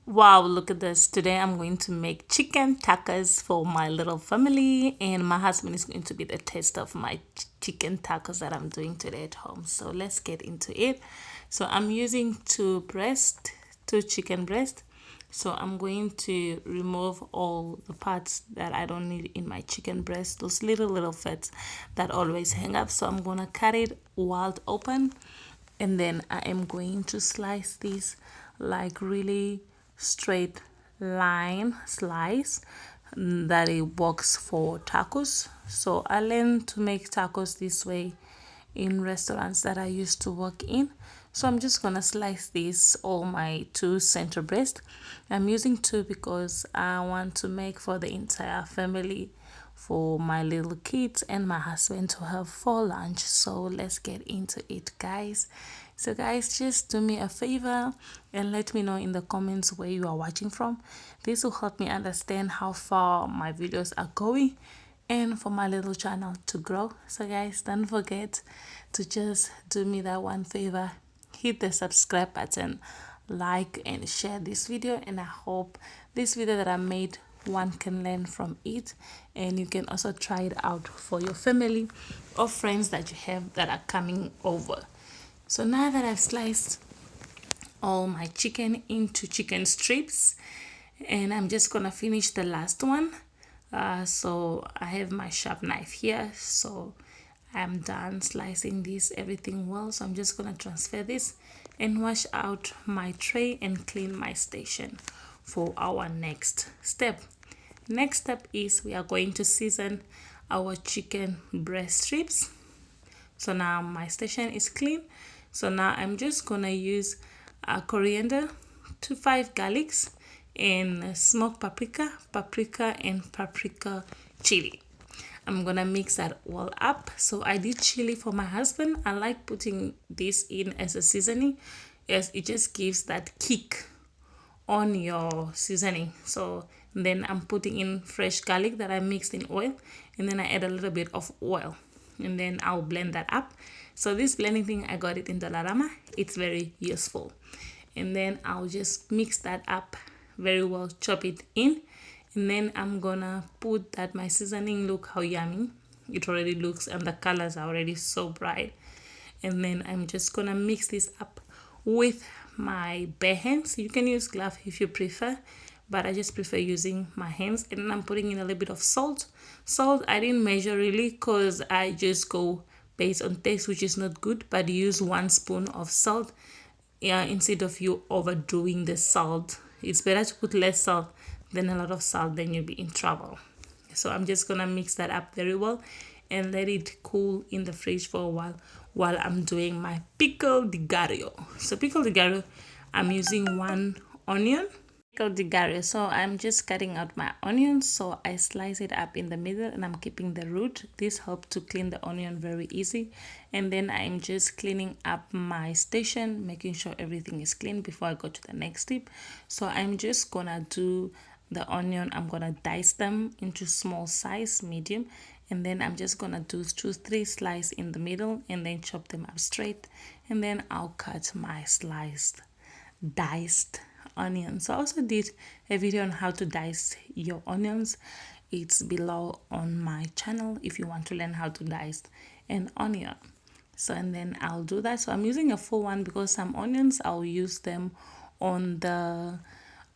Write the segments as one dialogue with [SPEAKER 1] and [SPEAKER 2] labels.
[SPEAKER 1] Wow, look at this. Today I'm going to make chicken tacos for my little family, and my husband is going to be the taste of my chicken tacos that I'm doing today at home. So let's get into it. So I'm using two chicken breast. So I'm going to remove all the parts that I don't need in my chicken breast, those little fats that always hang up. So I'm gonna cut it wide open, and then I am going to slice this like really straight line slice that it works for tacos. So I learned to make tacos this way in restaurants that I used to work in. So I'm just gonna slice this all my two center breast. I'm using two because I want to make for the entire family, for my little kids and my husband to have for lunch. So let's get into it, guys. So guys, just do me a favor and let me know in the comments where you are watching from. This will help me understand how far my videos are going and for my little channel to grow. So guys, don't forget to just do me that one favor, hit the subscribe button, like and share this video, and I hope this video that I made, one can learn from it, and you can also try it out for your family or friends that you have that are coming over. So now that I've sliced all my chicken into chicken strips, and I'm just gonna finish the last one. So I have my sharp knife here, so I'm done slicing this everything well. So I'm just gonna transfer this and wash out my tray and clean my station for our next step. Next step is we are going to season our chicken breast strips. So now my station is clean. So now I'm just gonna use coriander, 5 garlics, and smoked paprika and paprika chili. I'm gonna mix that all up. So I did chili for my husband. I like putting this in as a seasoning, as it just gives that kick on your seasoning. So then I'm putting in fresh garlic that I mixed in oil, and then I add a little bit of oil, and then I'll blend that up. So this blending thing, I got it in Dollarama. It's very useful. And then I'll just mix that up very well, chop it in, and then I'm gonna put that my seasoning. Look how yummy it already looks, and the colors are already so bright. And then I'm just gonna mix this up with my bare hands. You can use glove if you prefer, but I just prefer using my hands. And then I'm putting in a little bit of salt. I didn't measure really because I just go based on taste, which is not good, but use 1 spoon of salt. Yeah, instead of you overdoing the salt, it's better to put less salt than a lot of salt, then you'll be in trouble. So I'm just gonna mix that up very well and let it cool in the fridge for a while I'm doing my pickled gallo. So pickled gallo, I'm using 1 onion. Pickled gallo, so I'm just cutting out my onions. So I slice it up in the middle, and I'm keeping the root. This helps to clean the onion very easy. And then I'm just cleaning up my station, making sure everything is clean before I go to the next step. So I'm just gonna do the onion. I'm gonna dice them into small size, medium, and then I'm just gonna do 2-3 slices in the middle, and then chop them up straight, and then I'll cut my diced onions. I also did a video on how to dice your onions. It's below on my channel if you want to learn how to dice an onion. So, and then I'll do that. So I'm using a full one because some onions I'll use them on the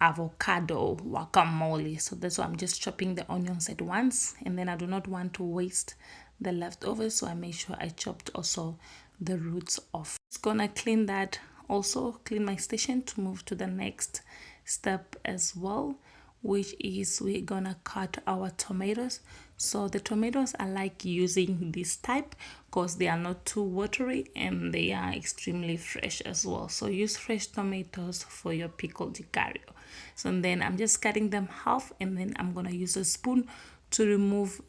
[SPEAKER 1] avocado guacamole. So that's why I'm just chopping the onions at once, and then I do not want to waste the leftovers, so I make sure I chopped also the roots off. Just gonna clean that, also clean my station to move to the next step as well, which is we're gonna cut our tomatoes. So the tomatoes, I like using this type because they are not too watery and they are extremely fresh as well. So use fresh tomatoes for your pickled gallo. So then I'm just cutting them half, and then I'm gonna use a spoon to remove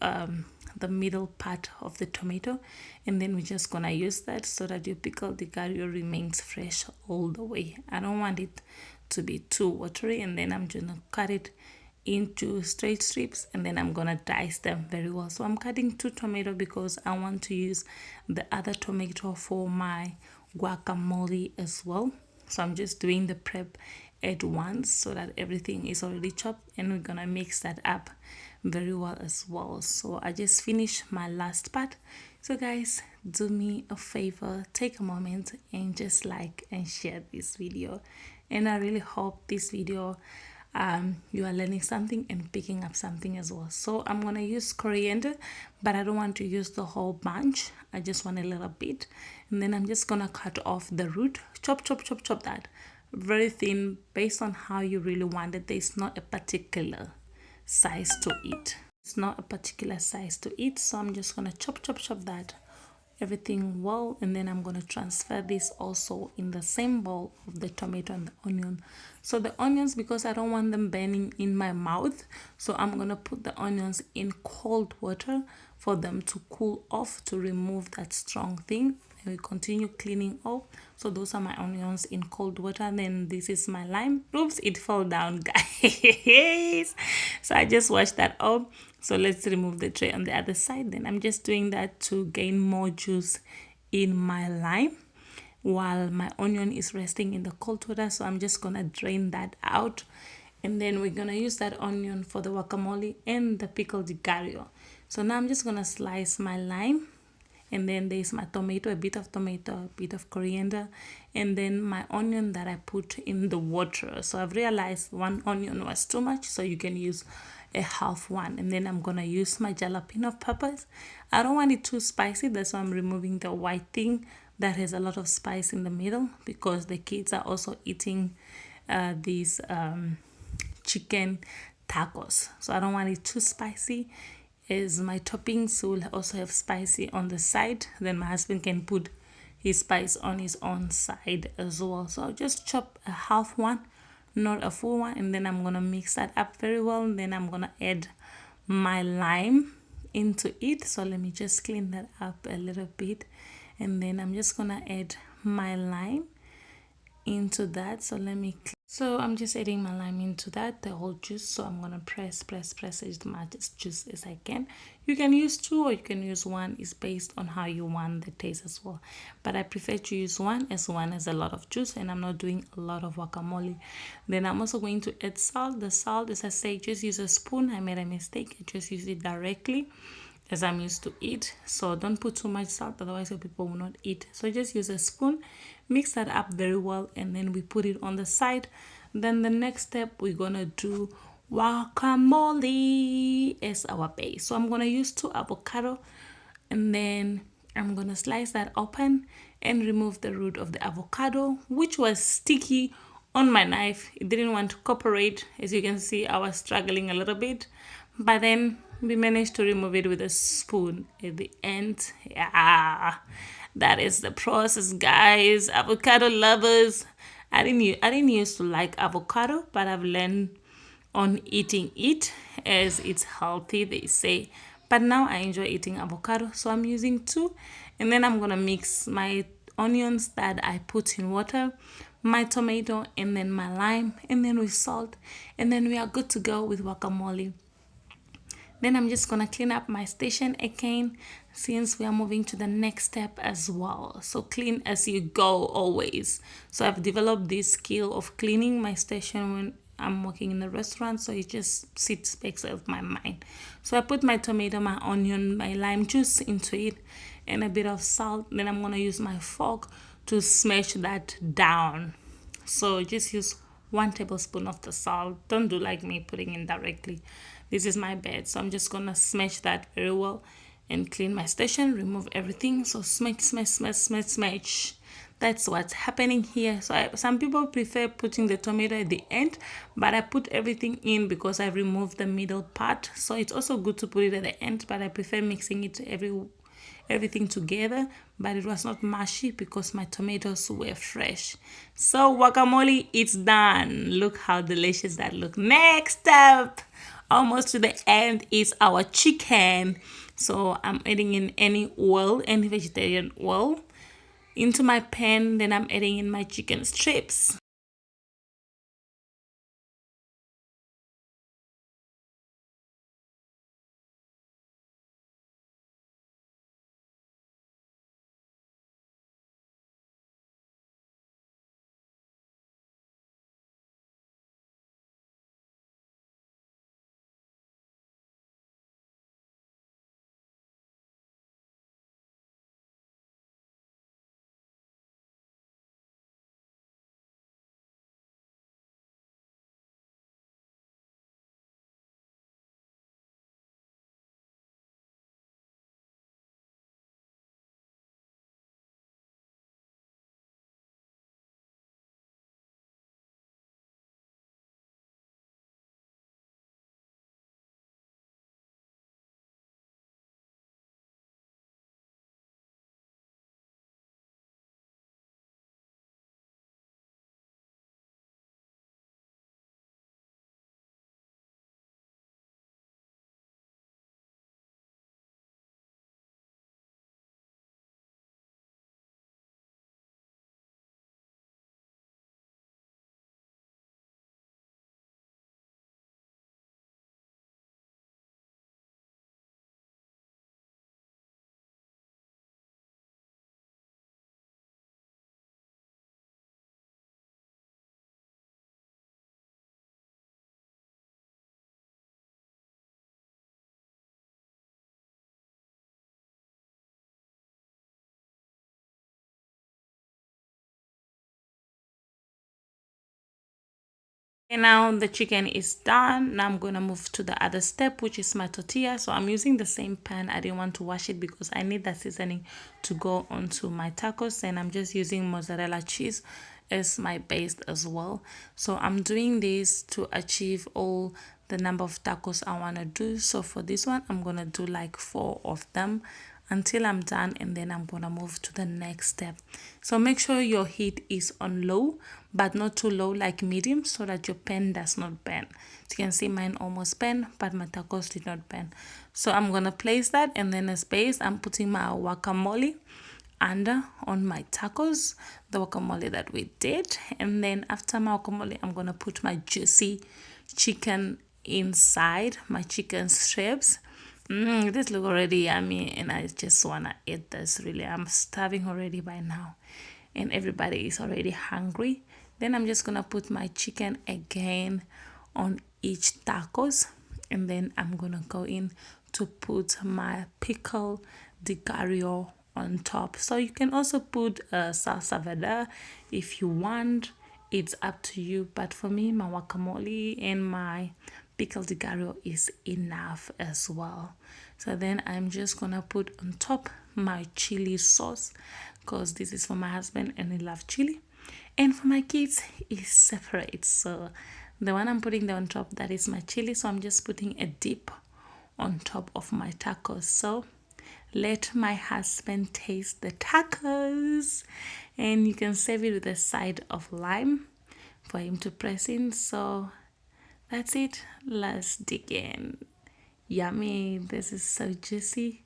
[SPEAKER 1] the middle part of the tomato, and then we're just gonna use that so that your pickled gallo remains fresh all the way. I don't want it to be too watery. And then I'm gonna cut it into straight strips, and then I'm gonna dice them very well. So I'm cutting 2 tomatoes because I want to use the other tomato for my guacamole as well. So I'm just doing the prep at once so that everything is already chopped, and we're gonna mix that up very well as well. So I just finished my last part. So guys, do me a favor, take a moment and just like and share this video, and I really hope this video you are learning something and picking up something as well. So I'm gonna use coriander, but I don't want to use the whole bunch. I just want a little bit, and then I'm just gonna cut off the root, chop that very thin based on how you really want it. There's not a particular size to eat. It's not a particular size to eat, so I'm just gonna chop that everything well, and then I'm going to transfer this also in the same bowl of the tomato and the onion. So the onions, because I don't want them burning in my mouth, so I'm going to put the onions in cold water for them to cool off, to remove that strong thing. And we continue cleaning up. So those are my onions in cold water. And then this is my lime. Oops, it fell down, guys. So I just washed that up. So let's remove the tray on the other side. Then I'm just doing that to gain more juice in my lime while my onion is resting in the cold water. So I'm just gonna drain that out, and then we're gonna use that onion for the guacamole and the pickled gallo. So now I'm just gonna slice my lime, and then there's my tomato, a bit of coriander, and then my onion that I put in the water. So I've realized one onion was too much, so you can use a half one. And then I'm gonna use my jalapeno peppers. I don't want it too spicy, that's why I'm removing the white thing that has a lot of spice in the middle, because the kids are also eating these chicken tacos, so I don't want it too spicy. As my toppings will also have spicy on the side, then my husband can put his spice on his own side as well. So I'll just chop a half one, not a full one, and then I'm gonna mix that up very well, and then I'm gonna add my lime into it. So let me just clean that up a little bit, and then I'm just gonna add my lime into that. So I'm just adding my lime into that, the whole juice. So I'm gonna press as much juice as I can. You can use two or you can use one. It's based on how you want the taste as well, but I prefer to use one, as one has a lot of juice and I'm not doing a lot of guacamole. Then I'm also going to add salt. The salt, as I say, just use a spoon. I made a mistake, I just use it directly as I'm used to eat. So don't put too much salt, otherwise your people will not eat. So just use a spoon, mix that up very well, and then we put it on the side. Then the next step, we're gonna do guacamole as our base. So I'm gonna use 2 avocado, and then I'm gonna slice that open and remove the root of the avocado, which was sticky on my knife. It didn't want to cooperate. As you can see, I was struggling a little bit, but then we managed to remove it with a spoon at the end. Yeah, that is the process, guys. Avocado lovers, I didn't used to like avocado, but I've learned on eating it, as it's healthy, they say. But now I enjoy eating avocado, so I'm using 2. And then I'm gonna mix my onions that I put in water, my tomato, and then my lime, and then with salt, and then we are good to go with guacamole. Then I'm just gonna clean up my station again, since we are moving to the next step as well. So clean as you go always. So I've developed this skill of cleaning my station when I'm working in the restaurant, so it just sits back of my mind. So I put my tomato, my onion, my lime juice into it, and a bit of salt. Then I'm gonna use my fork to smash that down. So just use 1 tablespoon of the salt. Don't do like me, putting in directly. This is my bed, so I'm just gonna smash that very well and clean my station, remove everything. So smash. That's what's happening here. So some people prefer putting the tomato at the end, but I put everything in because I removed the middle part. So it's also good to put it at the end, but I prefer mixing it everything together. But it was not mushy because my tomatoes were fresh. So guacamole, it's done. Look how delicious that look. Next up, almost to the end, is our chicken. So I'm adding in any oil, any vegetarian oil, into my pan. Then I'm adding in my chicken strips. And now the chicken is done. Now I'm gonna move to the other step, which is my tortilla. So I'm using the same pan. I didn't want to wash it because I need that seasoning to go onto my tacos, and I'm just using mozzarella cheese as my base as well. So I'm doing this to achieve all the number of tacos I want to do. So for this one, I'm gonna do like 4 of them until I'm done, and then I'm gonna move to the next step. So make sure your heat is on low, but not too low, like medium, so that your pan does not burn. So you can see mine almost burned, but my tacos did not burn. So I'm gonna place that, and then as base I'm putting my guacamole under on my tacos, the guacamole that we did. And then after my guacamole, I'm gonna put my juicy chicken inside, my chicken strips. This look already yummy, and I just wanna eat this. Really, I'm starving already by now, and everybody is already hungry. Then I'm just gonna put my chicken again on each tacos, and then I'm gonna go in to put my pickle de gallo on top. So you can also put salsa verde if you want. It's up to you, but for me, my guacamole and my pickled gallo is enough as well. So then I'm just gonna put on top my chili sauce, because this is for my husband and he loves chili, and for my kids is separate. So the one I'm putting there on top, that is my chili. So I'm just putting a dip on top of my tacos. So let my husband taste the tacos, and you can serve it with a side of lime for him to press in. So that's it. Let's dig in. Yummy. This is so juicy,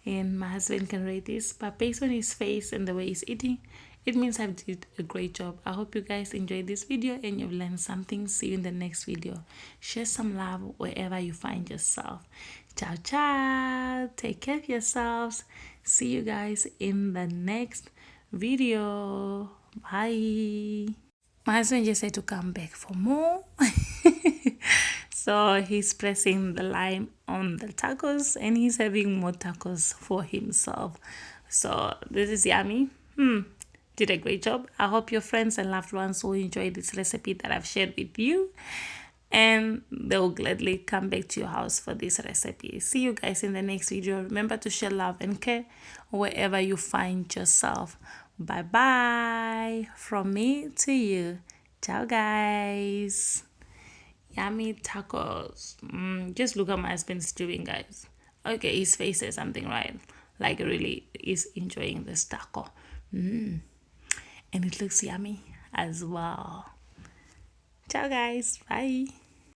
[SPEAKER 1] and my husband can rate this, but based on his face and the way he's eating, it means I've did a great job. I hope you guys enjoyed this video and you've learned something. See you in the next video. Share some love wherever you find yourself. Ciao ciao. Take care of yourselves. See you guys in the next video. Bye. My husband just said to come back for more. So he's pressing the lime on the tacos, and he's having more tacos for himself. So this is yummy. Did a great job. I hope your friends and loved ones will enjoy this recipe that I've shared with you, and they'll gladly come back to your house for this recipe. See you guys in the next video. Remember to share love and care wherever you find yourself. Bye bye from me to you. Ciao guys. Yummy tacos. Just look at my husband's doing, guys. Okay, his face says something, right? Like really is enjoying this taco. And it looks yummy as well. Ciao guys. Bye.